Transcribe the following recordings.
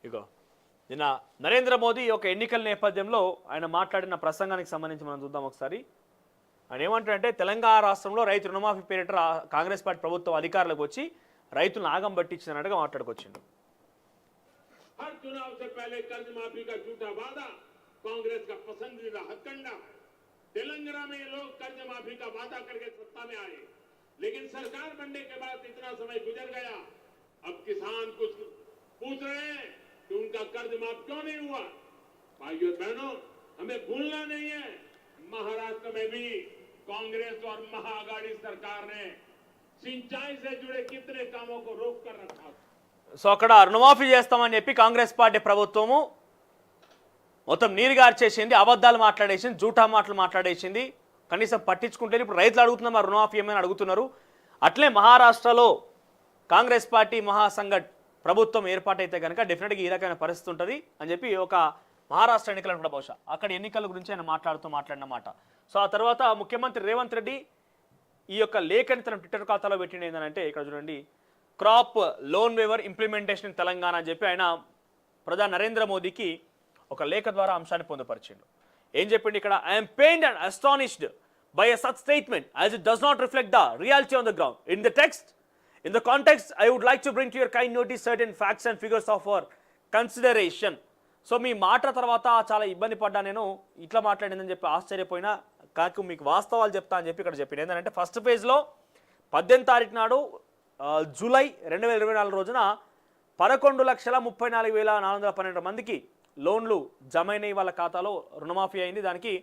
ఇగో నిన్న నరేంద్ర మోదీ ఒక ఎన్నికల నేపథ్యంలో ఆయన మాట్లాడిన ప్రసంగానికి సంబంధించి మనం చూద్దాం ఒకసారి. ఆయన ఏమంటారంటే తెలంగాణ రాష్ట్రంలో రైతు రుణమాఫీ పేరిట కాంగ్రెస్ పార్టీ ప్రభుత్వం అధికారులకు వచ్చి రైతులను ఆగం పట్టించినట్టుగా మాట్లాడుకొచ్చిండు. हर चुनाव से पहले कर्ज माफी का झूठा वादा कांग्रेस का पसंदीदा हथकंडा। तेलंगाना में ये लोग कर्ज माफी का वादा करके सत्ता में आए, लेकिन सरकार बनने के बाद इतना समय गुजर गया, अब किसान कुछ पूछ रहे हैं कि उनका कर्ज माफ क्यों नहीं हुआ। भाइयों बहनों, हमें भूलना नहीं है, महाराष्ट्र में भी कांग्रेस और महाअघाड़ी सरकार ने सिंचाई से जुड़े कितने कामों को रोक कर रखा। సో అక్కడ రుణమాఫీ చేస్తామని చెప్పి కాంగ్రెస్ పార్టీ ప్రభుత్వము మొత్తం నీరుగార్చేసింది, అబద్ధాలు మాట్లాడేసింది, జూఠా మాటలు మాట్లాడేసింది. కనీసం పట్టించుకుంటే ఇప్పుడు రైతులు అడుగుతున్నారు, మరి రుణమాఫీ ఏమైనా అడుగుతున్నారు. అట్లే మహారాష్ట్రలో కాంగ్రెస్ పార్టీ మహాసంఘట్ ప్రభుత్వం ఏర్పాటైతే కనుక డెఫినెట్గా ఈ రకమైన పరిస్థితి ఉంటుంది అని చెప్పి ఒక మహారాష్ట్ర ఎన్నికలు అనుకుంటా బహుశా అక్కడ ఎన్నికల గురించి ఆయన మాట్లాడిన మాట. సో ఆ తర్వాత ముఖ్యమంత్రి రేవంత్ రెడ్డి ఈ యొక్క లేఖని తన ట్విట్టర్ ఖాతాలో పెట్టింది ఏంటంటే ఇక్కడ చూడండి, crop loan waiver implementation Telangana అని చెప్పి ఆయన ప్రధాని నరేంద్ర మోదీకి ఒక లేఖ ద్వారా అంశాన్ని పొందుపరిచిండు. ఏం చెప్పిండు ఇక్కడ, I'm pained and astonished by a such statement as it does not reflect the reality on the ground. In the text, in the context, I would like to bring to your kind notice certain facts and figures of our consideration. So మీ మాట తర్వాత చాలా ఇబ్బంది పడ్డా, నేను ఇట్లా మాట్లాడిందని చెప్పి ఆశ్చర్యపోయినా, కాకు మీకు వాస్తవాలు చెప్తా అని చెప్పి ఇక్కడ చెప్పింది. ఏంటంటే ఫస్ట్ ఫేజ్లో 18 తారీఖు నాడు జూలై 2024 రోజున 11,34,412 మందికి లోన్లు జమైనవి, వాళ్ళ ఖాతాలో రుణమాఫీ అయింది. దానికి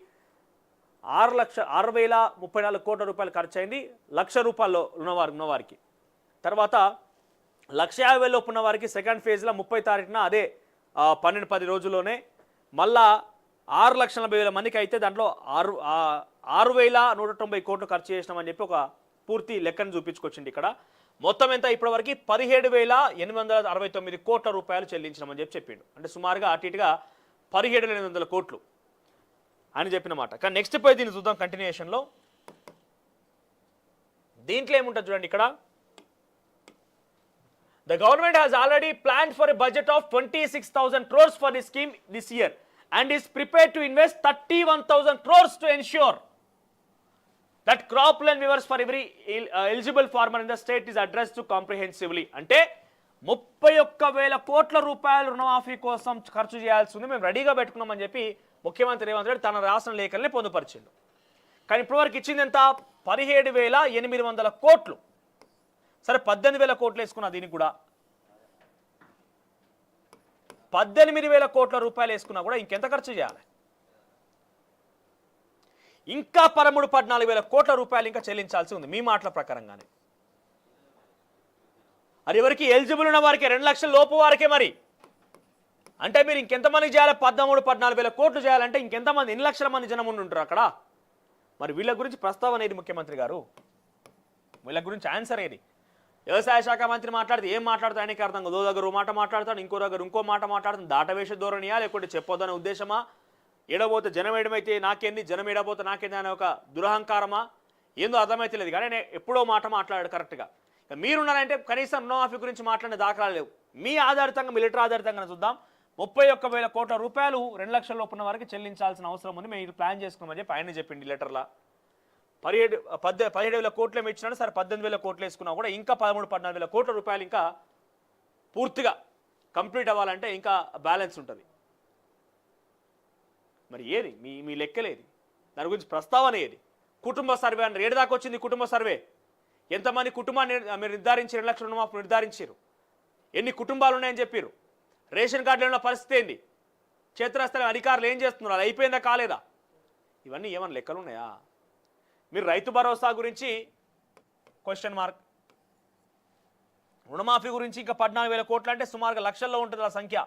6,34 కోట్ల రూపాయలు ఖర్చు అయింది. ₹1,00,000 ఉన్నవారికి. తర్వాత 1,50,000 లోపు ఉన్న వారికి సెకండ్ ఫేజ్లో 30 తారీఖున అదే 12-10 రోజుల్లోనే మళ్ళా 6,40,000 మందికి అయితే దాంట్లో 6,190 కోట్లు ఖర్చు చేసినామని చెప్పి ఒక పూర్తి లెక్కను చూపించుకొచ్చింది. ఇక్కడ మొత్తం ఎంత ఇప్పటివరకు 17,869 కోట్ల రూపాయలు చెల్లించినామని చెప్పిండు. అంటే సుమారుగా అటు ఇటుగా 17,800 కోట్లు అని చెప్పినమాట. కానీ నెక్స్ట్ పోయి దీన్ని చూద్దాం కంటిన్యూషన్లో. దీంట్లో ఏముంటుంది చూడండి, ఇక్కడ the government has already planned for a budget of 26,000 crores for this scheme this year and is prepared to invest 31,000 crores to ensure that crop loan waivers for every eligible farmer in the state is addressed to comprehensively. అంటే 31,000 కోట్ల రూపాయలు రుణమాఫీ కోసం ఖర్చు చేయాల్సి ఉంది, మేము రెడీగా పెట్టుకున్నామని చెప్పి ముఖ్యమంత్రి రేవంత్ రెడ్డి తన రాష్ట్ర లేఖల్ని పొందుపరిచిండు. కానీ ఇప్పటివరకు ఇచ్చింది ఎంత, 17,800 కోట్లు. సరే 18,000 కోట్లు వేసుకున్నా, దీనికి కూడా 18,000 కోట్ల రూపాయలు వేసుకున్నా కూడా ఇంకెంత ఖర్చు చేయాలి, ఇంకా 13-14,000 కోట్ల రూపాయలు ఇంకా చెల్లించాల్సి ఉంది మీ మాటల ప్రకారంగానే. అది ఎవరికి ఎలిజిబుల్ ఉన్న వారికి 2 లక్షల లోపు వారికే. మరి అంటే మీరు ఇంకెంతమందికి చేయాలి, 13-14,000 కోట్లు చేయాలంటే ఇంకెంతమంది, ఎన్ని లక్షల మంది జనం ఉంటారు అక్కడ. మరి వీళ్ళ గురించి ప్రస్తావన ఏది ముఖ్యమంత్రి గారు, వీళ్ళ గురించి ఆన్సర్ ఏది? వ్యవసాయ శాఖ మంత్రి మాట్లాడితే ఏం మాట్లాడుతాడు ఆయనకి అర్థం కాదు. దగ్గర మాట మాట్లాడతాడు, ఇంకో దగ్గర ఇంకో మాట మాట్లాడుతాడు. దాటవేష ధోరణియా లేకుంటే చెప్పొద్దనే ఉద్దేశమా, ఏడబోతే జనం ఏడమైతే నాకేంది, జనం ఏడబోతే నాకేంది అనే ఒక దురహంకారమా, ఏందో అర్థమైతే లేదు. కానీ నేను ఎప్పుడో మాట మాట్లాడాడు కరెక్ట్గా. మీరున్నారంటే కనీసం రుణమాఫీ గురించి మాట్లాడిన దాఖలాలు లేవు. మీ ఆధారితంగా, మిలిటరీ ఆధారితంగా చూద్దాం, 31,000 కోట్ల రూపాయలు 2 లక్షల లోపు ఉన్న వారికి చెల్లించాల్సిన అవసరం ఉంది, మీరు ప్లాన్ చేసుకున్నామని చెప్పి ఆయన చెప్పింది లెటర్లా. 17,000 కోట్లు ఏమి ఇచ్చినాడు, సరే 18,000 కోట్లు వేసుకున్నా కూడా ఇంకా 13-14,000 కోట్ల రూపాయలు ఇంకా పూర్తిగా కంప్లీట్ అవ్వాలంటే ఇంకా బ్యాలెన్స్ ఉంటుంది. మరి ఏది మీ లెక్కలేది, దాని గురించి ప్రస్తావన ఏది? కుటుంబ సర్వే అన్నారు, ఏడు దాకా వచ్చింది కుటుంబ సర్వే? ఎంతమంది కుటుంబాన్ని మీరు నిర్ధారించి 2 లక్షల రుణమాఫీ నిర్ధారించారు, ఎన్ని కుటుంబాలు ఉన్నాయని చెప్పారు, రేషన్ కార్డులో ఉన్న పరిస్థితి ఏంది, క్షేత్రస్థాయి అధికారులు ఏం చేస్తున్నారు, అది అయిపోయిందా కాలేదా, ఇవన్నీ ఏమైనా లెక్కలు ఉన్నాయా? మీరు రైతు భరోసా గురించి క్వశ్చన్ మార్క్, రుణమాఫీ గురించి ఇంకా 14,000 కోట్లు అంటే సుమారుగా లక్షల్లో ఉంటుంది ఆ సంఖ్య,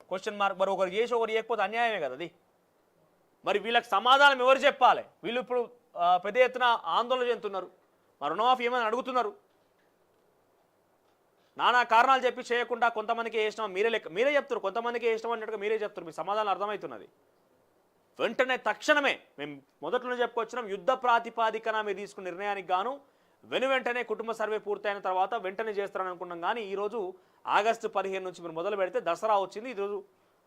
క్వశ్చన్ మార్క్. మరి ఒకరు చేసి ఒకరు చేయకపోతే అన్యాయమే కదా అది. మరి వీళ్ళకి సమాధానం ఎవరు చెప్పాలి? వీళ్ళు ఇప్పుడు పెద్ద ఎత్తున ఆందోళన చెందుతున్నారు, మరి రుణమాఫీ ఏమైనా అడుగుతున్నారు. నానా కారణాలు చెప్పి చేయకుండా కొంతమందికి వేసినాం, మీరే చెప్తారు, కొంతమందికి వేసినాం అన్నట్టుగా మీరే చెప్తారు. మీ సమాధానం అర్థమవుతున్నది. వెంటనే తక్షణమే మేము మొదట్లో చెప్పుకొచ్చినాం, యుద్ధ ప్రాతిపాదికన మీరు తీసుకున్న నిర్ణయానికి గాను వెంటనే కుటుంబ సర్వే పూర్తయిన తర్వాత వెంటనే చేస్తారని అనుకున్నాం. కానీ ఈరోజు ఆగస్టు 15 నుంచి మీరు మొదలు పెడితే దసరా వచ్చింది, ఈరోజు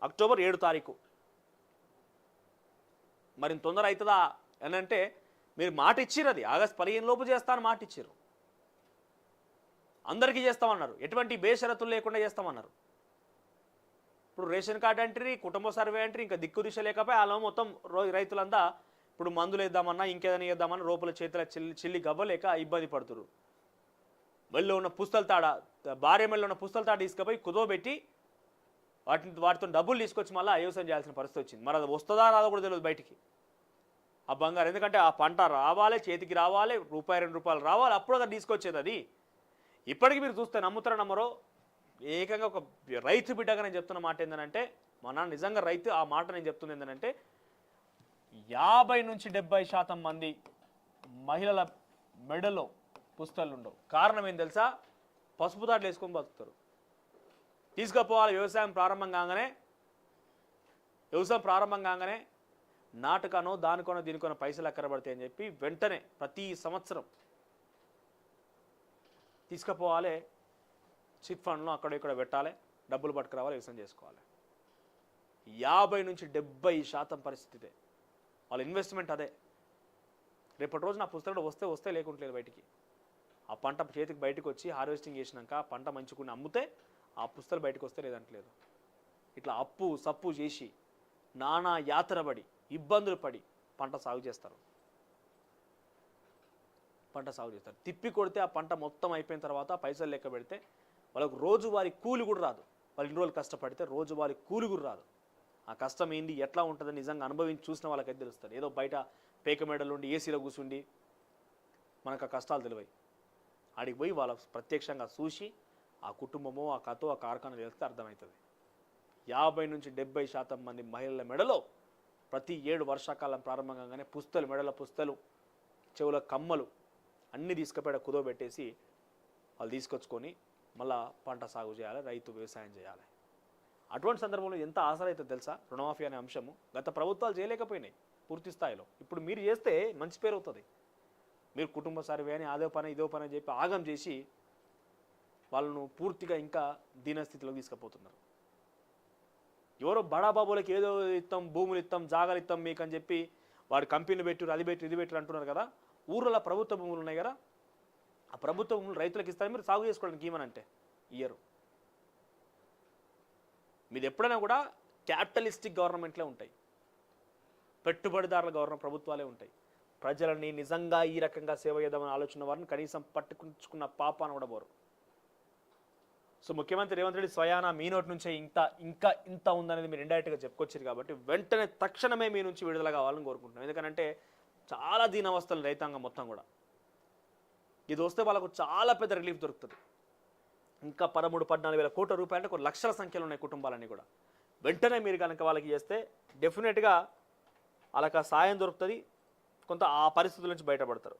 అక్టోబర్ 7 తారీఖు. మరి తొందర అవుతుందా అని అంటే మీరు మాట ఇచ్చిర్రు, అది ఆగస్టు 15 లోపు చేస్తాను మాట ఇచ్చిర్రు, అందరికీ చేస్తామన్నారు, ఎటువంటి బేషరతులు లేకుండా చేస్తామన్నారు. ఇప్పుడు రేషన్ కార్డు అంటారు, కుటుంబ సర్వే అంటారు, ఇంకా దిక్కు దిశ లేకపోయి అలా మొత్తం రైతులంతా ఇప్పుడు మందులు వేద్దామన్నా ఇంకేదైనా వేద్దామన్నా రూపాయల చేతుల చిల్లి గవ్వలేక ఇబ్బంది పడుతురు. మెల్లో ఉన్న పుస్తల తాడ, భార్య మెల్లో ఉన్న పుస్తల తాడ తీసుకుపోయి కుదోబెట్టి వాటితో డబ్బులు తీసుకొచ్చి మళ్ళీ వ్యవసాయం చేయాల్సిన పరిస్థితి వచ్చింది. మరి అది వస్తుందా రాదో కూడా తెలియదు బయటికి ఆ బంగారు. ఎందుకంటే ఆ పంట రావాలి, చేతికి రావాలి, రూపాయి 2 రూపాయలు రావాలి, అప్పుడు అది తీసుకొచ్చేది. అది ఇప్పటికీ మీరు చూస్తే నమ్ముతారో నమ్మరో, ఏకంగా ఒక రైతు బిడ్డగా నేను చెప్తున్న మాట ఏంటంటే, మా నాన్న నిజంగా రైతు, ఆ మాట నేను చెప్తుంది ఏంటంటే 50 నుంచి 70% మంది మహిళల మెడలో పుస్తకాలు ఉండవు. కారణం ఏం తెలుసా? పసుపు తాట్లు వేసుకొని బతుకుతారు. తీసుకుపోవాలి వ్యవసాయం ప్రారంభం కాగానే నాటుకనో దానికోనో దీనికోనో పైసలు ఎక్కడ పడతాయని చెప్పి వెంటనే ప్రతి సంవత్సరం తీసుకుపోవాలి, చిట్ ఫండ్లో అక్కడ ఇక్కడ పెట్టాలి, డబ్బులు పట్టుకురావాలి, వ్యవసాయం చేసుకోవాలి. 50 నుంచి 70% పరిస్థితి వాళ్ళ ఇన్వెస్ట్మెంట్ అదే. రేపటి రోజు నా పుస్తకాలు వస్తే లేకుంటలేదు బయటికి. ఆ పంట చేతికి బయటకు వచ్చి హార్వెస్టింగ్ చేసినాక పంట మంచుకుని అమ్మితే ఆ పుస్తకాలు బయటకు వస్తే లేదంటలేదు. ఇట్లా అప్పు సప్పు చేసి నానా యాతన పడి ఇబ్బందులు పడి పంట సాగు చేస్తారు. తిప్పి కొడితే ఆ పంట మొత్తం అయిపోయిన తర్వాత పైసలు లెక్క పెడితే వాళ్ళకు రోజువారీ కూలి కూడా రాదు. వాళ్ళు 2 రోజులు కష్టపడితే రోజువారీ కూలి కూడా రాదు. ఆ కష్టం ఏంటి, ఎట్లా ఉంటుందని నిజంగా అనుభవించి చూసిన వాళ్ళకైతే తెలుస్తుంది. ఏదో బయట పేక మెడలు ఉండి ఏసీలో కూర్చుండి మనకు ఆ కష్టాలు తెలివాయి. ఆడికి పోయి వాళ్ళ ప్రత్యక్షంగా చూసి ఆ కుటుంబమో ఆ కథో ఆ కార్ఖానా తెలిస్తే అర్థమవుతుంది. 50 నుంచి 70% మంది మహిళల మెడలో ప్రతి 7 వర్షాకాలం ప్రారంభంగానే పుస్తలు, మెడల పుస్తలు, చెవుల కమ్మలు అన్నీ తీసుకుపోయి కుదోబెట్టేసి వాళ్ళు తీసుకొచ్చుకొని మళ్ళా పంట సాగు చేయాలి, రైతు వ్యవసాయం చేయాలి. అటువంటి సందర్భంలో ఎంత ఆసరా అవుతుంది తెలుసా? రుణమాఫీ అనే అంశము గత ప్రభుత్వాలు చేయలేకపోయినాయి పూర్తి స్థాయిలో. ఇప్పుడు మీరు చేస్తే మంచి పేరు అవుతుంది. మీరు కుటుంబ సర్వే అని అదో పని ఇదో పని అని చెప్పి ఆగం చేసి వాళ్ళను పూర్తిగా ఇంకా దీనస్థితిలోకి తీసుకుపోతున్నారు. ఎవరో బడాబాబులకి ఏదో ఇస్తాం, భూములు ఇస్తాం, జాగాలు ఇస్తాం మీకు అని చెప్పి వాడు కంపెనీలు పెట్టారు, అది పెట్టారు, ఇది పెట్టారు అంటున్నారు కదా. ఊర్లో ప్రభుత్వ భూములు ఉన్నాయి కదా, ఆ ప్రభుత్వ భూములు రైతులకు ఇస్తారు, మీరు సాగు చేసుకోవడానికి ఏమనంటే ఇయ్యరు. మీది ఎప్పుడైనా కూడా క్యాపిటలిస్టిక్ గవర్నమెంట్లే ఉంటాయి, పెట్టుబడిదారుల ప్రభుత్వాలే ఉంటాయి. ప్రజలని నిజంగా ఈ రకంగా సేవ చేద్దామని ఆలోచన వారిని కనీసం పట్టుకుంచుకున్న పాపాన కూడా పోరు. సో ముఖ్యమంత్రి రేవంత్ రెడ్డి స్వయానా మీ నోటి నుంచే ఇంత ఉందనేది మీరు ఇండైరెక్ట్గా చెప్పుకొచ్చారు కాబట్టి వెంటనే తక్షణమే మీ నుంచి విడుదల కావాలని కోరుకుంటున్నాం. ఎందుకంటే చాలా దీనావస్థలు రైతాంగం మొత్తం కూడా. ఇది వస్తే వాళ్ళకు చాలా పెద్ద రిలీఫ్ దొరుకుతుంది. ఇంకా 13-14 వేల కోట్ల రూపాయలు అంటే 1 లక్షల సంఖ్యలో ఉన్నాయి కుటుంబాలన్నీ కూడా. వెంటనే మీరు కనుక వాళ్ళకి చేస్తే డెఫినెట్గా వాళ్ళకి సాయం దొరుకుతుంది, కొంత ఆ పరిస్థితుల నుంచి బయటపడతారు.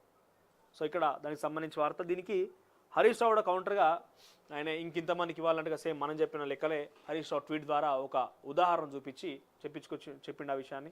సో ఇక్కడ దానికి సంబంధించి వార్త. దీనికి హరీష్ రావు కూడా కౌంటర్గా ఆయన ఇంకింతమందికి ఇవ్వాలంటే సేమ్ మనం చెప్పిన లెక్కలే హరీష్ రావు ట్వీట్ ద్వారా ఒక ఉదాహరణ చెప్పిండు ఆ విషయాన్ని.